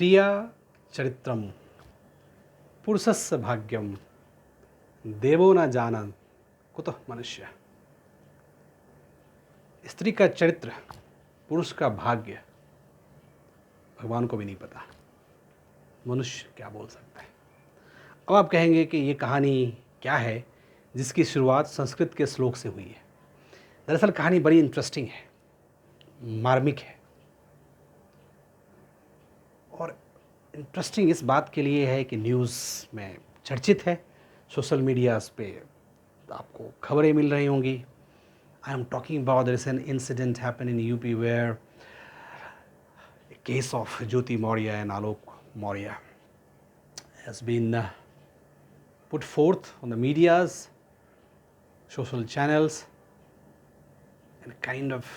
स्त्रिया चरित्रम पुरुषस्य भाग्यम देवो न जानन कुतः मनुष्य। स्त्री का चरित्र, पुरुष का भाग्य भगवान को भी नहीं पता, मनुष्य क्या बोल सकता है। अब आप कहेंगे कि ये कहानी क्या है जिसकी शुरुआत संस्कृत के श्लोक से हुई है। दरअसल कहानी बड़ी इंटरेस्टिंग है, मार्मिक है, और इंटरेस्टिंग इस बात के लिए है कि न्यूज़ में चर्चित है, सोशल मीडियाज़ पे आपको खबरें मिल रही होंगी। I am talking about this an incident happen in UP where case of Jyoti Maurya and Alok Maurya has been put forth on the medias, social channels, and kind of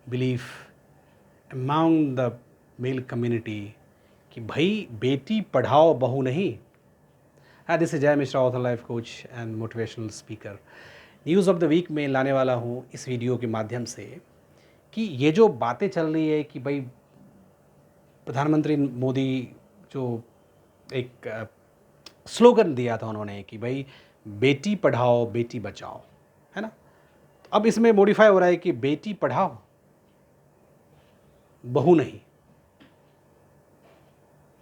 belief among the male community कि भाई बेटी पढ़ाओ बहू नहीं। This is Jai Mishra, author, life coach and motivational speaker. News of the week में लाने वाला हूँ इस video के माध्यम से कि ये जो बातें चल रही है कि भाई प्रधानमंत्री मोदी जो एक स्लोगन दिया था उन्होंने कि भाई बेटी पढ़ाओ बेटी बचाओ, है ना। तो अब इसमें मॉडिफाई हो रहा है कि बेटी पढ़ाओ बहू नहीं,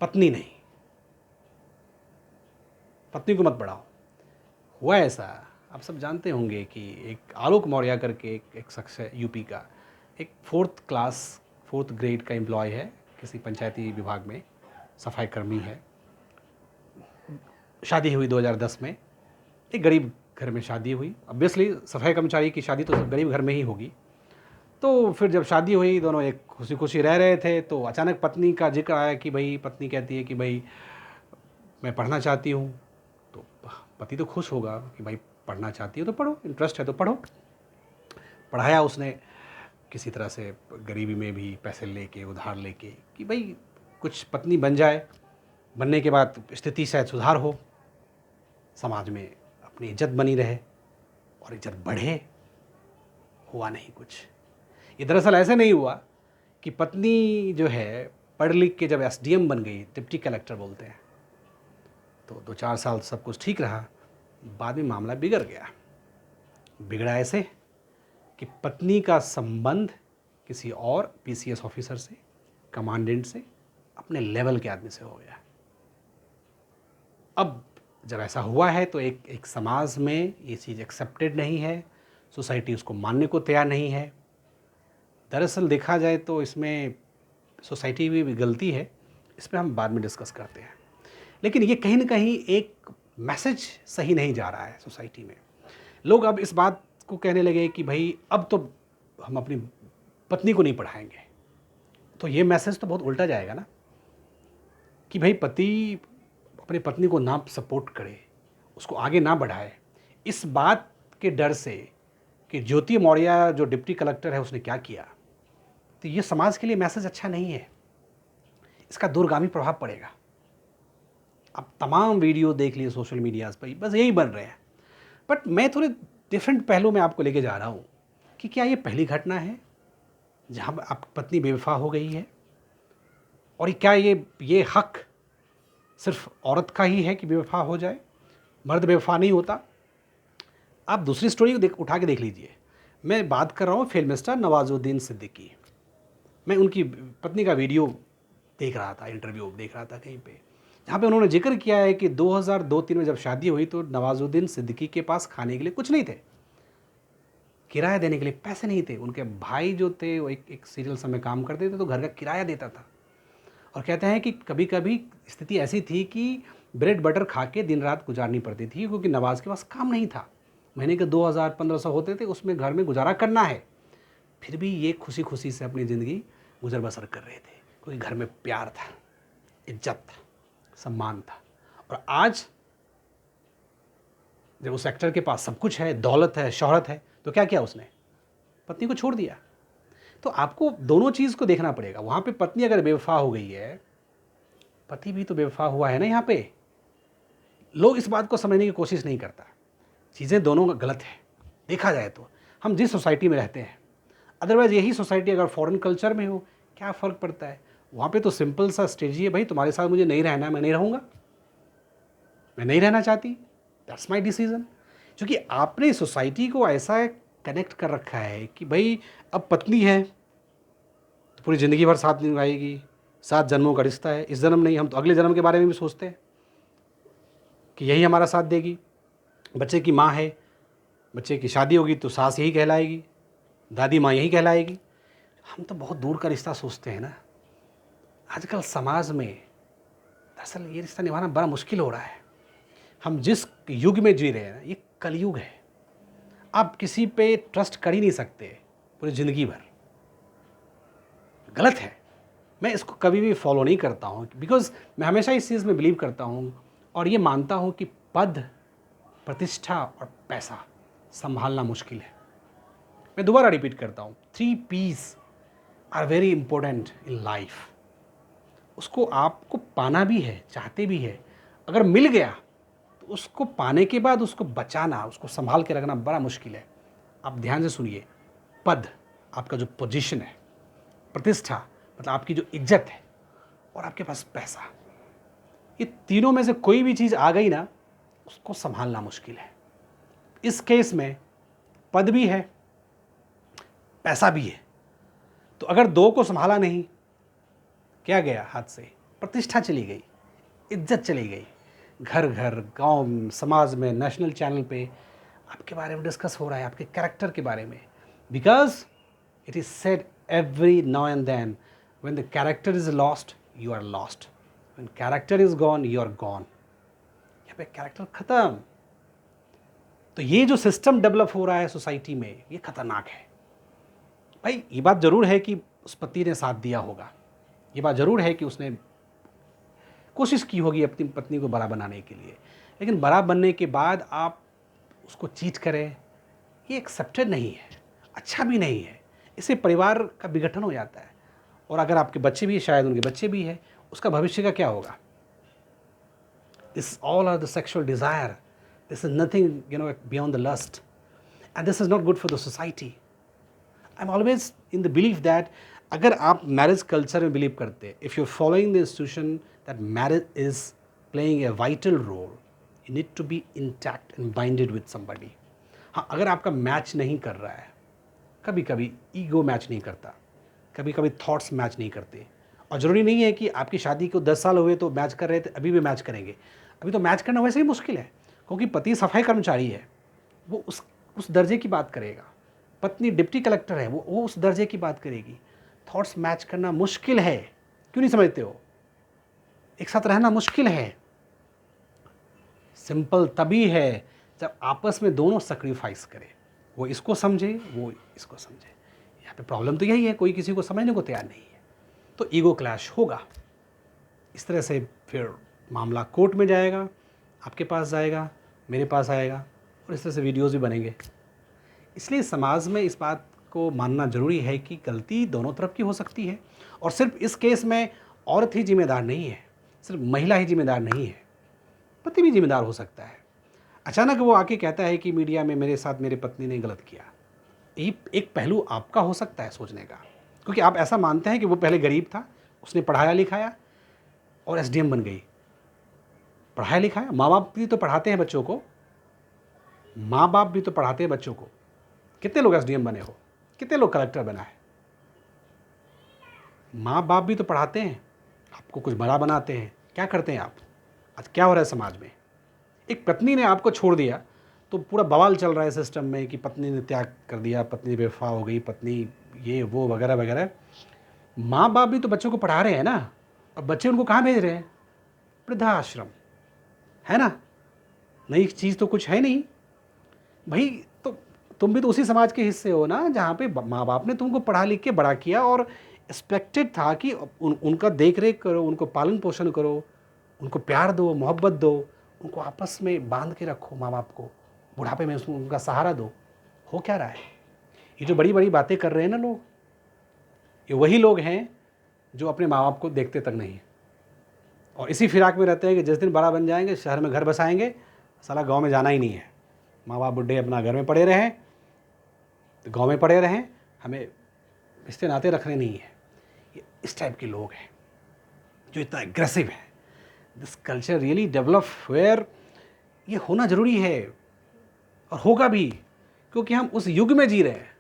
पत्नी नहीं, पत्नी को मत पढ़ाओ। हुआ ऐसा, आप सब जानते होंगे कि एक आलोक मौर्य करके एक शख्स है यूपी का, एक फोर्थ ग्रेड का एम्प्लॉय है, किसी पंचायती विभाग में सफाई कर्मी है। शादी हुई 2010 में, एक गरीब घर में शादी हुई। ऑब्वियसली सफाई कर्मचारी की शादी तो गरीब घर में ही होगी। तो फिर जब शादी हुई, दोनों एक खुशी खुशी रह रहे थे, तो अचानक पत्नी का जिक्र आया कि भाई, पत्नी कहती है कि भाई मैं पढ़ना चाहती हूँ। तो पति तो खुश होगा कि भाई पढ़ना चाहती हो तो पढ़ो, इंटरेस्ट है तो पढ़ो। पढ़ाया उसने किसी तरह से, गरीबी में भी पैसे लेके, उधार लेके, कि भाई कुछ पत्नी बन जाए, बनने के बाद स्थिति शायद सुधार हो, समाज में अपनी इज्जत बनी रहे और इज्जत बढ़े। हुआ नहीं कुछ। ये दरअसल ऐसे नहीं हुआ कि पत्नी जो है पढ़ लिख के जब एसडीएम बन गई, डिप्टी कलेक्टर बोलते हैं, तो 2-4 साल सब कुछ ठीक रहा। बाद में मामला बिगड़ गया। बिगड़ा ऐसे कि पत्नी का संबंध किसी और पीसीएस ऑफिसर से, कमांडेंट से, अपने लेवल के आदमी से हो गया। अब जब ऐसा हुआ है तो एक समाज में ये चीज़ एक्सेप्टेड नहीं है, सोसाइटी उसको मानने को तैयार नहीं है। दरअसल देखा जाए तो इसमें सोसाइटी भी गलती है, इस पर हम बाद में डिस्कस करते हैं। लेकिन ये कहीं ना कहीं एक मैसेज सही नहीं जा रहा है सोसाइटी में। लोग अब इस बात को कहने लगे कि भाई अब तो हम अपनी पत्नी को नहीं पढ़ाएंगे। तो ये मैसेज तो बहुत उल्टा जाएगा ना, कि भाई पति अपनी पत्नी को ना सपोर्ट करे, उसको आगे ना बढ़ाए, इस बात के डर से कि ज्योति मौर्य जो डिप्टी कलेक्टर है उसने क्या किया। तो ये समाज के लिए मैसेज अच्छा नहीं है, इसका दूरगामी प्रभाव पड़ेगा। आप तमाम वीडियो देख लिए सोशल मीडियाज पर, बस यही बन रहे हैं। बट मैं थोड़े डिफरेंट पहलू में आपको लेके जा रहा हूँ कि क्या ये पहली घटना है जहाँ आप पत्नी बेवफा हो गई है, और क्या ये हक सिर्फ औरत का ही है कि बेवफा हो जाए, मर्द बेवफा नहीं होता। आप दूसरी स्टोरी उठा के देख लीजिए। मैं बात कर रहा हूँ फिल्म स्टार नवाजुद्दीन सिद्दीकी। मैं उनकी पत्नी का वीडियो देख रहा था, इंटरव्यू देख रहा था कहीं पे, जहाँ पे उन्होंने जिक्र किया है कि 2002-3 में जब शादी हुई तो नवाजुद्दीन सिद्दीकी के पास खाने के लिए कुछ नहीं थे, किराया देने के लिए पैसे नहीं थे। उनके भाई जो थे वो एक सीरियल समय काम करते थे, तो घर का किराया देता था। और कहते हैं कि कभी कभी स्थिति ऐसी थी कि ब्रेड बटर खा के दिन रात गुजारनी पड़ती थी, क्योंकि नवाज के पास काम नहीं था। महीने के 2000-1500 होते थे, उसमें घर में गुजारा करना है। फिर भी ये खुशी खुशी से अपनी ज़िंदगी गुजर बसर कर रहे थे, क्योंकि घर में प्यार था, इज्जत था, सम्मान था। और आज जब उस एक्टर के पास सब कुछ है, दौलत है, शोहरत है, तो क्या किया उसने? पत्नी को छोड़ दिया। तो आपको दोनों चीज़ को देखना पड़ेगा। वहाँ पे पत्नी अगर बेवफा हो गई है, पति भी तो बेवफा हुआ है ना। यहाँ पे लोग इस बात को समझने की कोशिश नहीं करता। चीज़ें दोनों गलत है देखा जाए तो। हम जिस सोसाइटी में रहते हैं, अदरवाइज़ यही सोसाइटी अगर फॉरेन कल्चर में हो, क्या फ़र्क पड़ता है। वहाँ पे तो सिंपल सा स्ट्रेटजी है, भाई तुम्हारे साथ मुझे नहीं रहना है, मैं नहीं रहूँगा, मैं नहीं रहना चाहती, दैट्स माई डिसीजन। क्योंकि आपने सोसाइटी को ऐसा कनेक्ट कर रखा है कि भाई अब पत्नी है तो पूरी ज़िंदगी भर साथ निभाएगी, 7 जन्मों का रिश्ता है, इस जन्म नहीं, हम तो अगले जन्म के बारे में भी सोचते हैं कि यही हमारा साथ देगी। बच्चे की माँ है, बच्चे की शादी होगी तो सास यही कहलाएगी, दादी माँ यही कहलाएगी। हम तो बहुत दूर का रिश्ता सोचते हैं ना। आजकल समाज में दरअसल ये रिश्ता निभाना बड़ा मुश्किल हो रहा है। हम जिस युग में जी रहे हैं ये कलयुग है। आप किसी पे ट्रस्ट कर ही नहीं सकते पूरी ज़िंदगी भर। गलत है, मैं इसको कभी भी फॉलो नहीं करता हूँ, बिकॉज़ मैं हमेशा इस चीज़ में बिलीव करता हूँ और ये मानता हूँ कि पद, प्रतिष्ठा और पैसा संभालना मुश्किल है। मैं दोबारा रिपीट करता हूँ, 3 P's are very important in life. उसको आपको पाना भी है, चाहते भी है, अगर मिल गया तो उसको पाने के बाद उसको बचाना, उसको संभाल के रखना बड़ा मुश्किल है। आप ध्यान से सुनिए, पद आपका जो पोजीशन है, प्रतिष्ठा मतलब आपकी जो इज्जत है, और आपके पास पैसा, ये तीनों में से कोई भी चीज़ आ गई ना, उसको संभालना मुश्किल है। इस केस में पद भी है, पैसा भी है, तो अगर दो को संभाला नहीं, क्या गया हाथ से? प्रतिष्ठा चली गई, इज्जत चली गई। घर घर, गांव, समाज में, नेशनल चैनल पे आपके बारे में डिस्कस हो रहा है, आपके कैरेक्टर के बारे में, because it is said every now and then, when the character is lost you are lost, when character is gone you are gone. यहाँ पे कैरेक्टर खत्म। तो ये जो सिस्टम डेवलप हो रहा है सोसाइटी में, ये खतरनाक है। भाई ये बात ज़रूर है कि उस पति ने साथ दिया होगा, ये बात ज़रूर है कि उसने कोशिश की होगी अपनी पत्नी को बड़ा बनाने के लिए, लेकिन बड़ा बनने के बाद आप उसको चीट करें, ये एक्सेप्टेड नहीं है, अच्छा भी नहीं है। इससे परिवार का विघटन हो जाता है। और अगर आपके बच्चे भी, शायद उनके बच्चे भी हैं, उसका भविष्य का क्या होगा? This all are the sexual desire, this is nothing beyond the lust, and this is not good for the society. I am always in the believe that अगर आप मैरिज कल्चर में बिलीव करते, if you are following the institution that marriage is playing a vital role, you need to be intact and binded with somebody. हाँ, अगर आपका match नहीं कर रहा है, कभी कभी ईगो मैच नहीं करता, कभी कभी थॉट्स मैच नहीं करते, और ज़रूरी नहीं है कि आपकी शादी को 10 साल हुए तो मैच कर रहे थे, अभी भी मैच करेंगे। अभी तो मैच करना वैसे ही मुश्किल है, क्योंकि पति सफाई कर्मचारी है, वो उस दर्जे की बात करेगा, पत्नी डिप्टी कलेक्टर है, वो उस दर्जे की बात करेगी। थॉट्स मैच करना मुश्किल है, क्यों नहीं समझते हो? एक साथ रहना मुश्किल है। सिंपल तभी है जब आपस में दोनों सैक्रिफाइस करें, वो इसको समझे, वो इसको समझे। यहाँ पे प्रॉब्लम तो यही है, कोई किसी को समझने को तैयार नहीं है, तो ईगो क्लैश होगा। इस तरह से फिर मामला कोर्ट में जाएगा, आपके पास जाएगा, मेरे पास आएगा, और इस तरह से वीडियोज़ भी बनेंगे। इसलिए समाज में इस बात को मानना ज़रूरी है कि गलती दोनों तरफ की हो सकती है, और सिर्फ इस केस में औरत ही जिम्मेदार नहीं है, सिर्फ महिला ही जिम्मेदार नहीं है, पति भी जिम्मेदार हो सकता है। अचानक वो आके कहता है कि मीडिया में मेरे साथ मेरे पत्नी ने गलत किया, ये एक पहलू आपका हो सकता है सोचने का, क्योंकि आप ऐसा मानते हैं कि वो पहले गरीब था, उसने पढ़ाया लिखाया और एसडीएम बन गई। पढ़ाया लिखाया, माँ बाप भी तो पढ़ाते हैं बच्चों को, माँ बाप भी तो पढ़ाते हैं बच्चों को। कितने लोग एसडीएम बने हो, कितने लोग कलेक्टर बना है? माँ बाप भी तो पढ़ाते हैं, आपको कुछ बड़ा बनाते हैं। क्या करते हैं आप? आज क्या हो रहा है समाज में? एक पत्नी ने आपको छोड़ दिया तो पूरा बवाल चल रहा है सिस्टम में कि पत्नी ने त्याग कर दिया, पत्नी बेवफा हो गई, पत्नी ये वो वगैरह वगैरह। माँ बाप भी तो बच्चों को पढ़ा रहे हैं ना, और बच्चे उनको कहाँ भेज रहे हैं? वृद्धाश्रम, है ना? नई चीज़ तो कुछ है नहीं भाई। तो तुम भी तो उसी समाज के हिस्से हो ना, जहाँ पे माँ बाप ने तुमको पढ़ा लिख के बड़ा किया, और एक्सपेक्टेड था कि उनका देख रेख करो, उनको पालन पोषण करो, उनको प्यार दो, मोहब्बत दो, उनको आपस में बांध के रखो, माँ बाप को बुढ़ापे में उनका सहारा दो। हो क्या रहा है? ये जो बड़ी बड़ी बातें कर रहे हैं ना लोग, ये वही लोग हैं जो अपने माँ बाप को देखते तक नहीं, और इसी फिराक में रहते हैं कि जिस दिन बड़ा बन जाएंगे, शहर में घर बसाएंगे, साला गांव में जाना ही नहीं है। माँ बाप बुढ़े अपना घर में पड़े रहें, गांव में पड़े रहें, हमें रिश्ते नाते रखने नहीं है। ये इस टाइप के लोग हैं। जो इतना एग्रेसिव है, this culture really develop where ये होना ज़रूरी है और होगा भी, क्योंकि हम उस युग में जी रहे हैं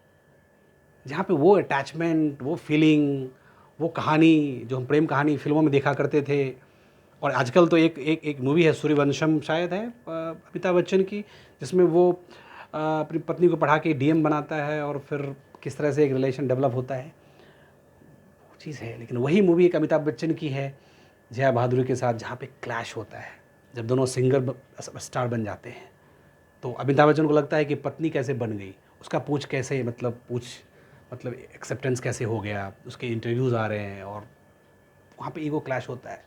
जहाँ पे वो अटैचमेंट, वो फीलिंग, वो कहानी जो हम प्रेम कहानी फिल्मों में देखा करते थे। और आजकल तो एक मूवी है सूर्यवंशम शायद है अमिताभ बच्चन की, जिसमें वो अपनी पत्नी को पढ़ा के डीएम बनाता है और फिर किस तरह से एक रिलेशन डेवलप होता है, वो चीज़ है। लेकिन वही मूवी एक अमिताभ बच्चन की है जया बहादुरी के साथ, जहाँ पे क्लैश होता है जब दोनों सिंगर स्टार बन जाते हैं। तो अमिताभ बच्चन को लगता है कि पत्नी कैसे बन गई, उसका पूछ कैसे मतलब एक्सेप्टेंस कैसे हो गया, उसके इंटरव्यूज़ आ रहे हैं और वहाँ पे ईगो क्लैश होता है।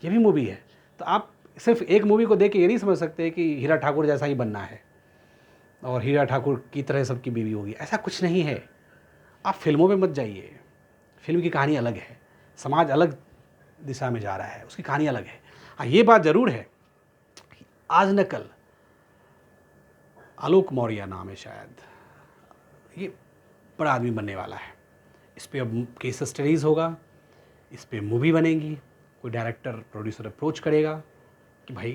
ये भी मूवी है। तो आप सिर्फ एक मूवी को देख के ये नहीं समझ सकते कि हीरा ठाकुर जैसा ही बनना है और हीरा ठाकुर की तरह सबकी बीवी होगी, ऐसा कुछ नहीं है। आप फिल्मों में मत जाइए, फिल्म की कहानी अलग है, समाज अलग दिशा में जा रहा है, उसकी कहानी अलग है। हाँ, ये बात ज़रूर है कि आज न कल आलोक मौर्य नाम है शायद, ये बड़ा आदमी बनने वाला है। इस पर अब केस स्टडीज़ होगा, इस पर मूवी बनेगी, कोई डायरेक्टर प्रोड्यूसर अप्रोच करेगा कि भाई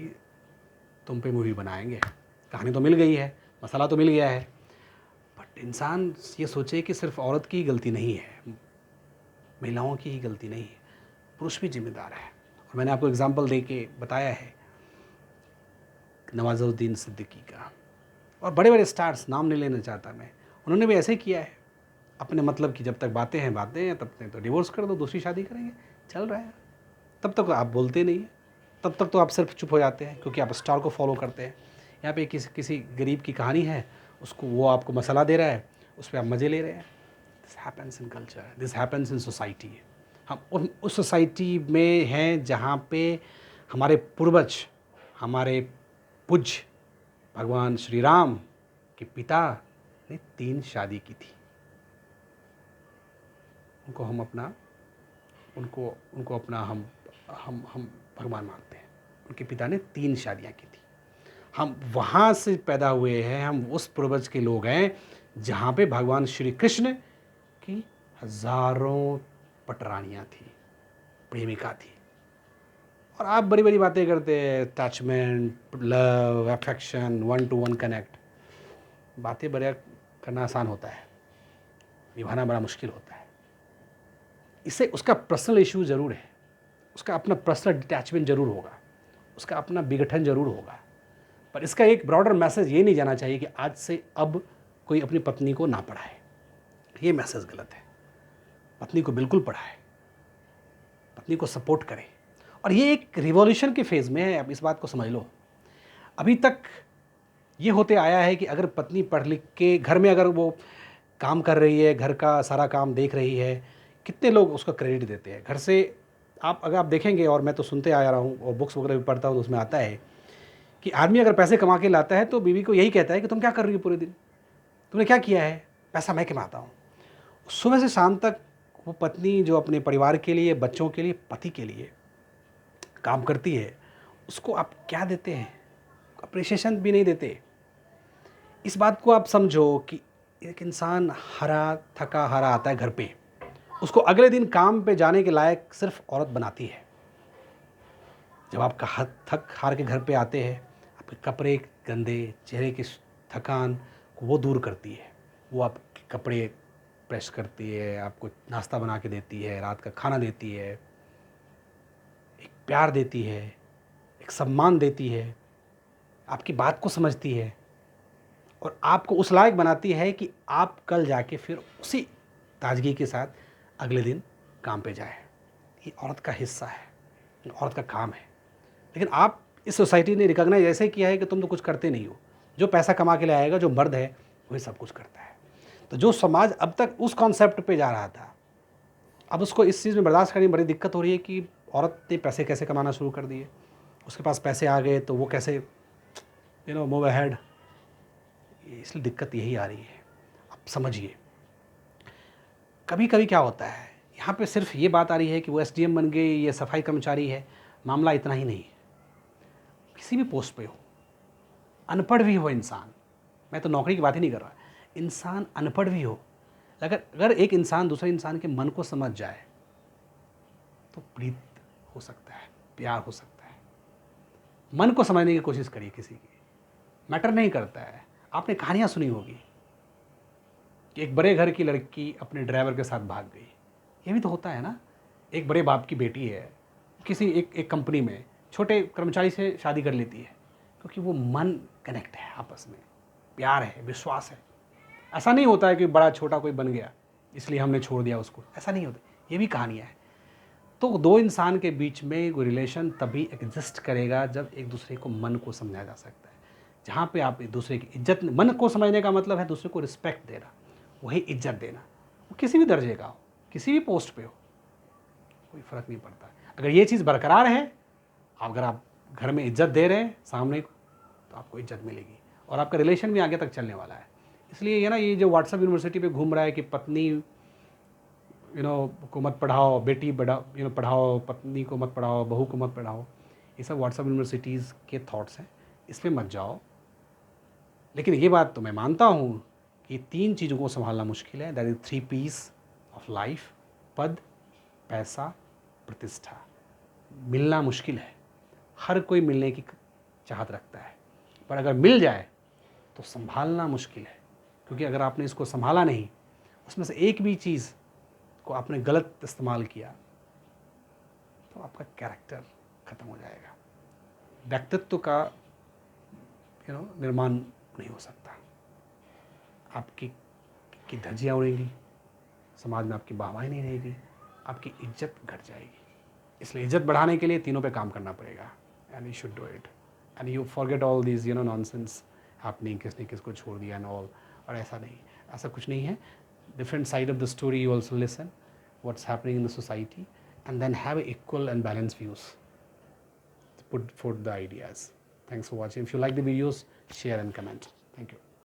तुम पे मूवी बनाएंगे, कहानी तो मिल गई है, मसाला तो मिल गया है। बट इंसान ये सोचे कि सिर्फ औरत की ही गलती नहीं है, महिलाओं की ही गलती नहीं है, पुरुष भी जिम्मेदार है। और मैंने आपको एग्जांपल दे के बताया है नवाजुद्दीन सिद्दीकी का, और बड़े बड़े स्टार्स, नाम नहीं लेना चाहता मैं, उन्होंने भी ऐसे किया है। अपने मतलब की जब तक बातें हैं तब तक तो डिवोर्स कर दो, दूसरी शादी करेंगे, चल रहा है। तब तक आप बोलते नहीं हैं, तब तक तो आप सिर्फ चुप हो जाते हैं क्योंकि आप स्टार को फॉलो करते हैं। यहाँ पे किसी गरीब की कहानी है, उसको वो आपको मसाला दे रहा है, उस पर आप मज़े ले रहे हैं। This happens in culture, this happens in society. हम उस सोसाइटी में हैं जहाँ पे हमारे पूर्वज, हमारे पूज्य भगवान श्री राम के पिता ने 3 शादी की थी। उनको हम अपना उनको अपना हम भगवान मानते हैं। उनके पिता ने 3 शादियाँ की थी। हम वहाँ से पैदा हुए हैं, हम उस पूर्वज के लोग हैं जहाँ पे भगवान श्री कृष्ण की हज़ारों पटरानियाँ थी, प्रेमिका थी। और आप बड़ी बड़ी बातें करते हैं, attachment, love, affection, 1-to-1 connect. बातें बड़ा करना आसान होता है, निभाना बड़ा मुश्किल होता है। इससे उसका पर्सनल इशू ज़रूर है, उसका अपना पर्सनल डिटैचमेंट ज़रूर होगा, उसका अपना विघटन ज़रूर होगा। पर इसका एक ब्रॉडर मैसेज ये नहीं जाना चाहिए कि आज से अब कोई अपनी पत्नी को ना पढ़ाए। ये मैसेज गलत है। पत्नी को बिल्कुल पढ़ाए, पत्नी को सपोर्ट करे। और ये एक रिवॉल्यूशन के फेज़ में है, अब इस बात को समझ लो। अभी तक ये होते आया है कि अगर पत्नी पढ़ लिख के घर में अगर वो काम कर रही है, घर का सारा काम देख रही है, कितने लोग उसका क्रेडिट देते हैं घर से। अगर आप देखेंगे, और मैं तो सुनते आ रहा हूँ और बुक्स वगैरह भी पढ़ता हूँ, तो उसमें आता है कि आदमी अगर पैसे कमा के लाता है तो बीवी को यही कहता है कि तुम क्या कर रही हो पूरे दिन, तुमने क्या किया है, पैसा मैं कमाता हूँ। सुबह से शाम तक वो पत्नी जो अपने परिवार के लिए, बच्चों के लिए, पति के लिए काम करती है, उसको आप क्या देते हैं? अप्रिशिएशन भी नहीं देते। इस बात को आप समझो कि एक इंसान थका हारा आता है घर पे, उसको अगले दिन काम पे जाने के लायक सिर्फ औरत बनाती है। जब आप थक हार के घर पे आते हैं, आपके कपड़े गंदे, चेहरे की थकान को वो दूर करती है। वो आपके कपड़े प्रेस करती है, आपको नाश्ता बना के देती है, रात का खाना देती है, एक प्यार देती है, एक सम्मान देती है, आपकी बात को समझती है और आपको उस लायक बनाती है कि आप कल जाके फिर उसी ताजगी के साथ अगले दिन काम पे जाए। ये औरत का हिस्सा है, औरत का काम है। लेकिन आप इस सोसाइटी ने रिकॉग्नाइज ऐसे किया है कि तुम तो कुछ करते नहीं हो, जो पैसा कमा के ले आएगा, जो मर्द है वही सब कुछ करता है। तो जो समाज अब तक उस कॉन्सेप्ट पे जा रहा था, अब उसको इस चीज़ में बर्दाश्त करने में बड़ी दिक्कत हो रही है कि औरत ने पैसे कैसे कमाना शुरू कर दिए, उसके पास पैसे आ गए तो वो कैसे मूव अहेड। इसलिए दिक्कत यही आ रही है। आप समझिए, कभी कभी क्या होता है, यहाँ पे सिर्फ ये बात आ रही है कि वो एसडीएम बन गई, ये सफाई कर्मचारी है। मामला इतना ही नहीं है, किसी भी पोस्ट पे हो, अनपढ़ भी हो इंसान, मैं तो नौकरी की बात ही नहीं कर रहा, इंसान अनपढ़ भी हो, अगर एक इंसान दूसरे इंसान के मन को समझ जाए तो बड़ी हो सकता है, प्यार हो सकता है। मन को समझने की कोशिश करिए किसी की, मैटर नहीं करता है। आपने कहानियाँ सुनी होगी कि एक बड़े घर की लड़की अपने ड्राइवर के साथ भाग गई। ये भी तो होता है ना। एक बड़े बाप की बेटी है, किसी एक कंपनी में छोटे कर्मचारी से शादी कर लेती है, क्योंकि वो मन कनेक्ट है, आपस में प्यार है, विश्वास है। ऐसा नहीं होता है कि बड़ा छोटा कोई बन गया इसलिए हमने छोड़ दिया उसको, ऐसा नहीं होता। ये भी कहानियाँ हैं। तो दो इंसान के बीच में कोई रिलेशन तभी एग्जिस्ट करेगा जब एक दूसरे को मन को समझा जा सकता है। जहाँ पे आप एक दूसरे की इज्जत, मन को समझने का मतलब है दूसरे को रिस्पेक्ट देना, वही इज्जत देना। वो किसी भी दर्जे का हो, किसी भी पोस्ट पे हो, कोई फ़र्क नहीं पड़ता। अगर ये चीज़ बरकरार है, अगर आप घर में इज्जत दे रहे हैं सामने को, तो आपको इज्जत मिलेगी और आपका रिलेशन भी आगे तक चलने वाला है। इसलिए ये ना, ये जो व्हाट्सएप यूनिवर्सिटी पे घूम रहा है कि पत्नी को मत पढ़ाओ, बेटी पढ़ाओ, पत्नी को मत पढ़ाओ, बहू को मत पढ़ाओ, ये सब व्हाट्सएप यूनिवर्सिटीज़ के थॉट्स हैं, इस पर मत जाओ। लेकिन ये बात तो मैं मानता हूँ कि 3 चीज़ों को संभालना मुश्किल है। That is 3 P's of life, पद, पैसा, प्रतिष्ठा। मिलना मुश्किल है, हर कोई मिलने की चाहत रखता है, पर अगर मिल जाए तो संभालना मुश्किल है। क्योंकि अगर आपने इसको संभाला नहीं, उसमें से एक भी चीज़ को आपने गलत इस्तेमाल किया, तो आपका कैरेक्टर ख़त्म हो जाएगा। व्यक्तित्व का निर्माण नहीं हो सकता। आपकी धज्जियाँ उड़ेंगी, समाज में आपकी वाहवाही नहीं रहेगी, आपकी इज्जत घट जाएगी। इसलिए इज्जत बढ़ाने के लिए तीनों पे काम करना पड़ेगा। And you should do it and you forget all this nonsense happening, किसने किसको छोड़ दिया एंड ऑल। और ऐसा नहीं, ऐसा कुछ नहीं है। Different side of the story you also listen what's happening in the society and then have equal and balance views, put forth the ideas. Thanks for watching. If you like the videos, share and comment. Thank you.